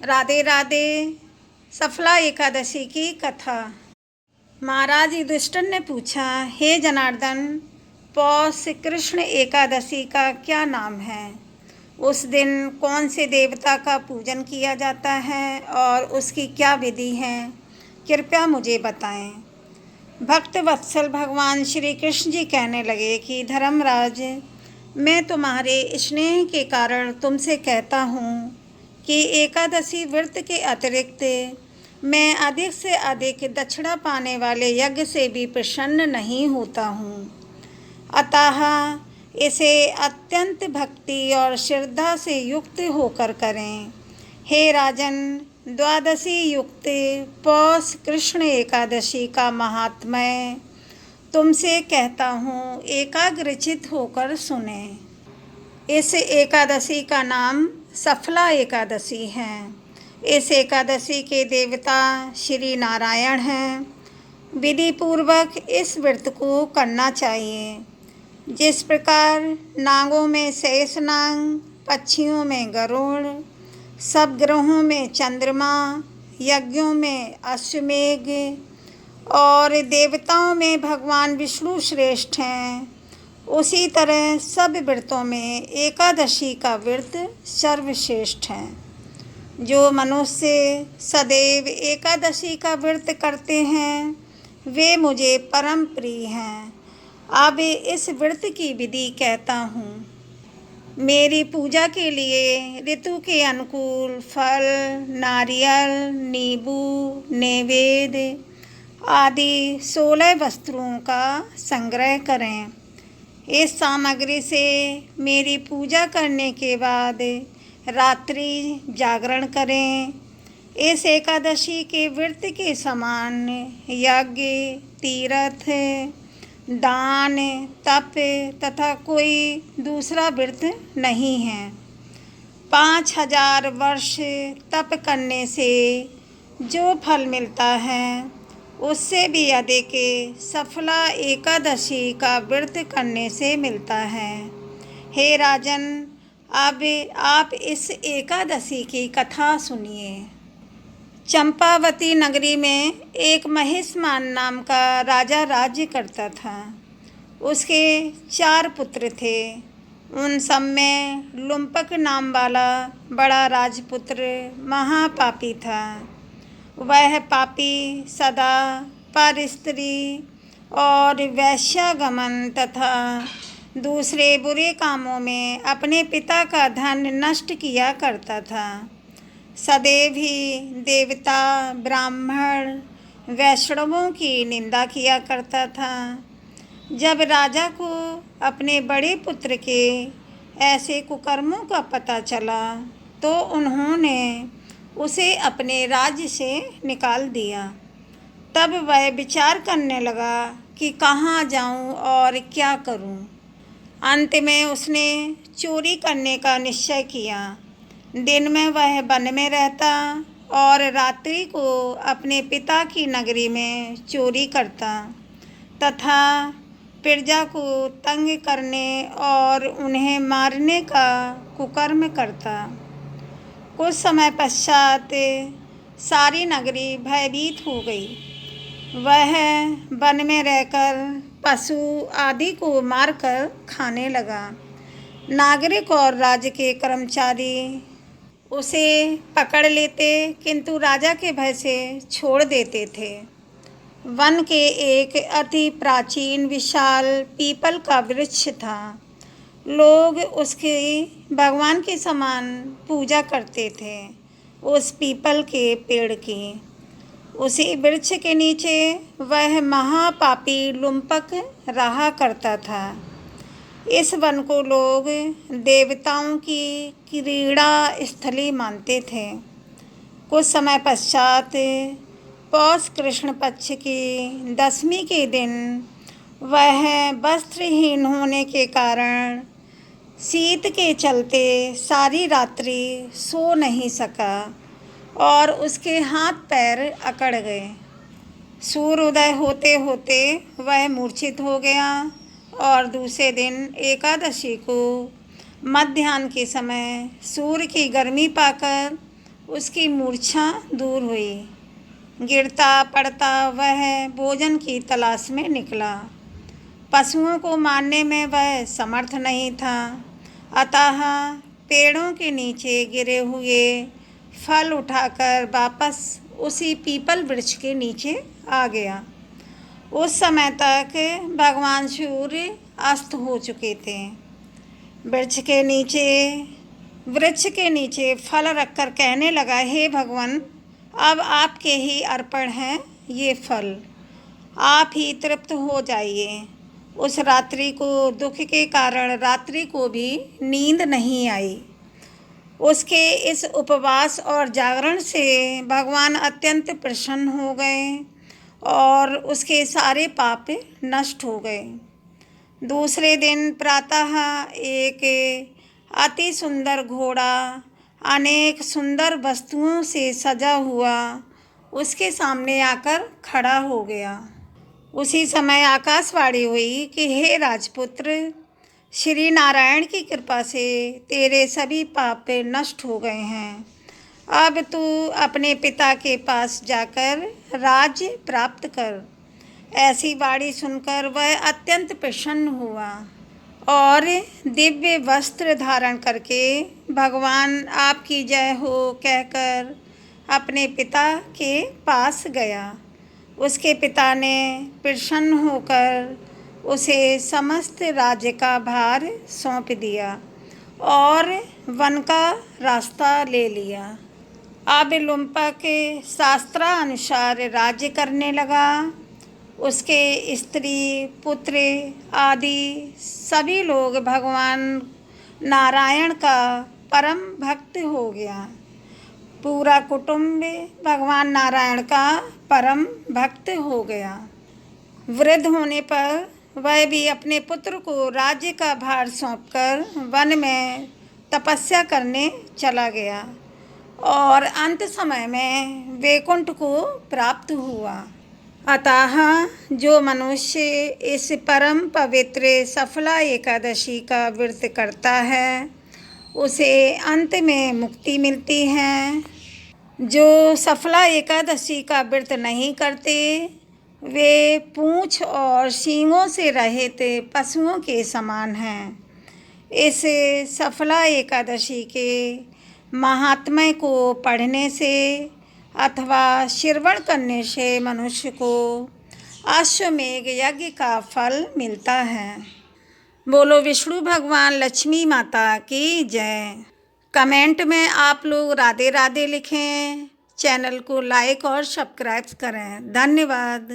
राधे राधे। सफला एकादशी की कथा। महाराज युधिष्ठिर ने पूछा, हे जनार्दन, पौष कृष्ण एकादशी का क्या नाम है? उस दिन कौन से देवता का पूजन किया जाता है और उसकी क्या विधि है? कृपया मुझे बताएं। भक्त वत्सल भगवान श्री कृष्ण जी कहने लगे कि धर्मराज, मैं तुम्हारे स्नेह के कारण तुमसे कहता हूँ कि एकादशी व्रत के अतिरिक्त मैं अधिक से अधिक दक्षिणा पाने वाले यज्ञ से भी प्रसन्न नहीं होता हूँ। अतः इसे अत्यंत भक्ति और श्रद्धा से युक्त होकर करें। हे राजन, द्वादशी युक्त पौष कृष्ण एकादशी का महात्म्य तुमसे कहता हूँ, एकाग्रचित होकर सुने। इस एकादशी का नाम सफला एकादशी है। इस एकादशी के देवता श्री नारायण हैं। विधि पूर्वक इस व्रत को करना चाहिए। जिस प्रकार नागों में शेषनाग, पक्षियों में गरुड़, सब ग्रहों में चंद्रमा, यज्ञों में अश्वमेघ और देवताओं में भगवान विष्णु श्रेष्ठ हैं, उसी तरह सब व्रतों में एकादशी का व्रत सर्वश्रेष्ठ है। जो मनुष्य सदैव एकादशी का व्रत करते हैं वे मुझे परम प्रिय हैं। अब इस व्रत की विधि कहता हूँ। मेरी पूजा के लिए ऋतु के अनुकूल फल, नारियल, नींबू, नैवेद्य आदि 16 वस्त्रों का संग्रह करें। इस सामग्री से मेरी पूजा करने के बाद रात्रि जागरण करें। इस एकादशी के व्रत के समान यज्ञ, तीर्थ, दान, तप तथा कोई दूसरा व्रत नहीं है। 5000 वर्ष तप करने से जो फल मिलता है उससे भी अधिक सफला एकादशी का व्रत करने से मिलता है। हे राजन, अब आप इस एकादशी की कथा सुनिए। चंपावती नगरी में एक महिष्मान नाम का राजा राज्य करता था। उसके 4 पुत्र थे। उन सब में लुम्पक नाम वाला बड़ा राजपुत्र महापापी था। वह पापी सदा पर स्त्री और वैश्यागमन तथा दूसरे बुरे कामों में अपने पिता का धन नष्ट किया करता था। सदैव ही देवता, ब्राह्मण, वैष्णवों की निंदा किया करता था। जब राजा को अपने बड़े पुत्र के ऐसे कुकर्मों का पता चला तो उन्होंने उसे अपने राज्य से निकाल दिया। तब वह विचार करने लगा कि कहाँ जाऊँ और क्या करूँ। अंत में उसने चोरी करने का निश्चय किया। दिन में वह वन में रहता और रात्रि को अपने पिता की नगरी में चोरी करता तथा प्रजा को तंग करने और उन्हें मारने का कुकर्म करता। कुछ समय पश्चात सारी नगरी भयभीत हो गई। वह वन में रहकर पशु आदि को मारकर खाने लगा। नागरिक और राज्य के कर्मचारी उसे पकड़ लेते किंतु राजा के भय से छोड़ देते थे। वन के एक अति प्राचीन विशाल पीपल का वृक्ष था। लोग उसकी भगवान के समान पूजा करते थे। उस पीपल के पेड़ की उसी वृक्ष के नीचे वह महापापी लुम्पक रहा करता था। इस वन को लोग देवताओं की क्रीड़ा स्थली मानते थे। कुछ समय पश्चात पौष कृष्ण पक्ष की 10वीं के दिन वह वस्त्रहीन होने के कारण शीत के चलते सारी रात्रि सो नहीं सका और उसके हाथ पैर अकड़ गए। सूर्योदय होते होते वह मूर्छित हो गया और दूसरे दिन एकादशी को मध्याह्न के समय सूर्य की गर्मी पाकर उसकी मूर्छा दूर हुई। गिरता पड़ता वह भोजन की तलाश में निकला। पशुओं को मारने में वह समर्थ नहीं था, अतः पेड़ों के नीचे गिरे हुए फल उठाकर वापस उसी पीपल वृक्ष के नीचे आ गया। उस समय तक भगवान सूर्य अस्त हो चुके थे। वृक्ष के नीचे फल रखकर कहने लगा, हे भगवान, अब आपके ही अर्पण हैं ये फल, आप ही तृप्त हो जाइए। उस रात्रि को दुख के कारण रात्रि को भी नींद नहीं आई। उसके इस उपवास और जागरण से भगवान अत्यंत प्रसन्न हो गए और उसके सारे पाप नष्ट हो गए। दूसरे दिन प्रातः एक अति सुंदर घोड़ा अनेक सुंदर वस्तुओं से सजा हुआ उसके सामने आकर खड़ा हो गया। उसी समय आकाशवाणी हुई कि हे राजपुत्र, श्री नारायण की कृपा से तेरे सभी पाप नष्ट हो गए हैं। अब तू अपने पिता के पास जाकर राज्य प्राप्त कर। ऐसी वाणी सुनकर वह अत्यंत प्रसन्न हुआ और दिव्य वस्त्र धारण करके भगवान आपकी जय हो कहकर अपने पिता के पास गया। उसके पिता ने प्रसन्न होकर उसे समस्त राज्य का भार सौंप दिया और वन का रास्ता ले लिया। अब लुम्पक शास्त्रानुसार राज्य करने लगा। उसके स्त्री पुत्र आदि सभी लोग भगवान नारायण का परम भक्त हो गया। पूरा कुटुंब भगवान नारायण का परम भक्त हो गया। वृद्ध होने पर वह भी अपने पुत्र को राज्य का भार सौंपकर वन में तपस्या करने चला गया और अंत समय में वैकुंठ को प्राप्त हुआ। अतः जो मनुष्य इस परम पवित्र सफला एकादशी का व्रत करता है उसे अंत में मुक्ति मिलती है। जो सफला एकादशी का व्रत नहीं करते वे पूंछ और सींगों से रहित पशुओं के समान हैं। इस सफला एकादशी के महात्म्य को पढ़ने से अथवा श्रवण करने से मनुष्य को अश्वमेघ यज्ञ का फल मिलता है। बोलो विष्णु भगवान लक्ष्मी माता की जय। कमेंट में आप लोग राधे राधे लिखें। चैनल को लाइक और सब्सक्राइब करें। धन्यवाद।